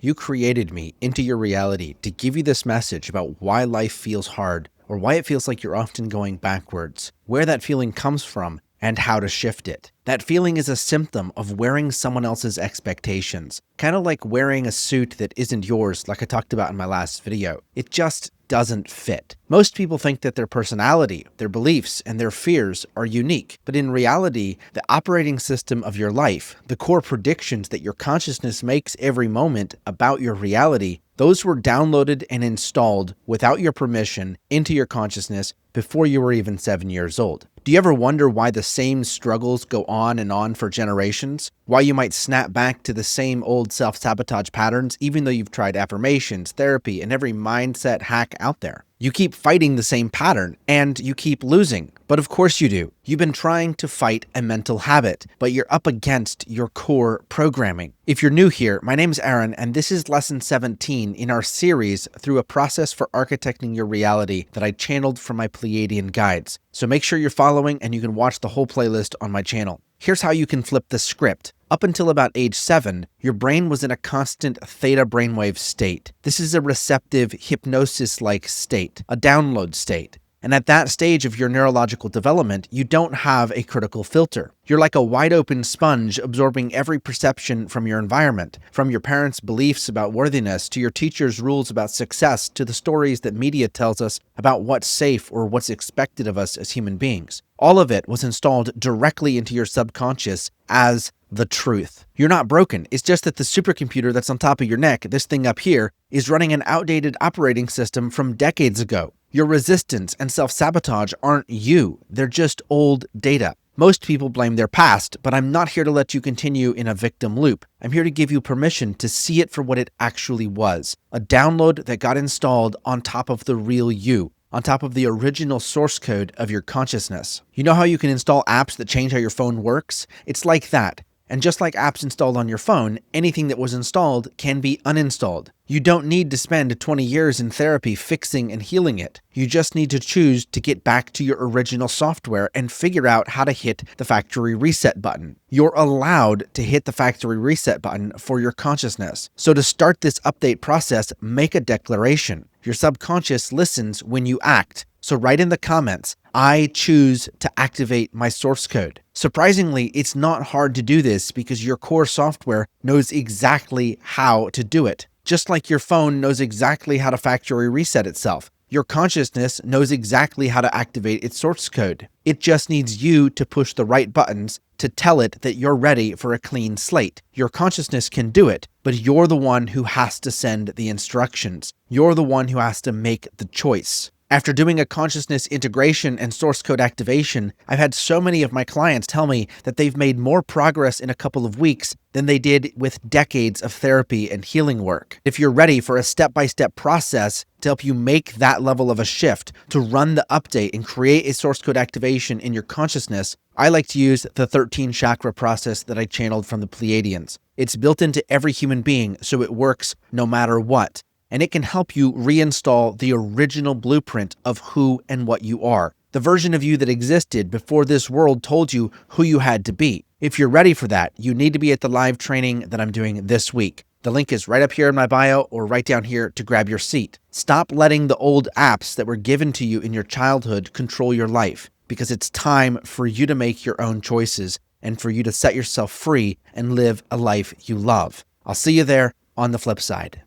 You created me into your reality to give you this message about why life feels hard or why it feels like you're often going backwards, where that feeling comes from, and how to shift it. That feeling is a symptom of wearing someone else's expectations, kind of like wearing a suit that isn't yours, like I talked about in my last video. It just doesn't fit. Most people think that their personality, their beliefs, and their fears are unique, but in reality, the operating system of your life, the core predictions that your consciousness makes every moment about your reality, those were downloaded and installed without your permission into your consciousness before you were even 7 years old. Do you ever wonder why the same struggles go on and on for generations? Why you might snap back to the same old self-sabotage patterns even though you've tried affirmations, therapy, and every mindset hack out there? You keep fighting the same pattern, and you keep losing. But of course you do. You've been trying to fight a mental habit, but you're up against your core programming. If you're new here, my name is Aaron, and this is lesson 17 in our series through a process for architecting your reality that I channeled from my Pleiadian guides. So make sure you're following, and you can watch the whole playlist on my channel. Here's how you can flip the script. Up until about age 7, your brain was in a constant theta brainwave state. This is a receptive hypnosis-like state, a download state. And at that stage of your neurological development, you don't have a critical filter. You're like a wide-open sponge absorbing every perception from your environment, from your parents' beliefs about worthiness, to your teacher's rules about success, to the stories that media tells us about what's safe or what's expected of us as human beings. All of it was installed directly into your subconscious as the truth. You're not broken. It's just that the supercomputer that's on top of your neck, this thing up here, is running an outdated operating system from decades ago. Your resistance and self-sabotage aren't you. They're just old data. Most people blame their past, but I'm not here to let you continue in a victim loop. I'm here to give you permission to see it for what it actually was. A download that got installed on top of the real you, on top of the original source code of your consciousness. You know how you can install apps that change how your phone works? It's like that. And just like apps installed on your phone, anything that was installed can be uninstalled. You don't need to spend 20 years in therapy fixing and healing it. You just need to choose to get back to your original software and figure out how to hit the factory reset button. You're allowed to hit the factory reset button for your consciousness. So to start this update process, make a declaration. Your subconscious listens when you act. So write in the comments, I choose to activate my source code. Surprisingly, it's not hard to do this because your core software knows exactly how to do it. Just like your phone knows exactly how to factory reset itself, your consciousness knows exactly how to activate its source code. It just needs you to push the right buttons to tell it that you're ready for a clean slate. Your consciousness can do it, but you're the one who has to send the instructions. You're the one who has to make the choice. After doing a consciousness integration and source code activation, I've had so many of my clients tell me that they've made more progress in a couple of weeks than they did with decades of therapy and healing work. If you're ready for a step-by-step process to help you make that level of a shift, to run the update and create a source code activation in your consciousness, I like to use the 13 chakra process that I channeled from the Pleiadians. It's built into every human being, so it works no matter what. And it can help you reinstall the original blueprint of who and what you are, the version of you that existed before this world told you who you had to be. If you're ready for that, you need to be at the live training that I'm doing this week. The link is right up here in my bio or right down here to grab your seat. Stop letting the old apps that were given to you in your childhood control your life, because it's time for you to make your own choices and for you to set yourself free and live a life you love. I'll see you there on the flip side.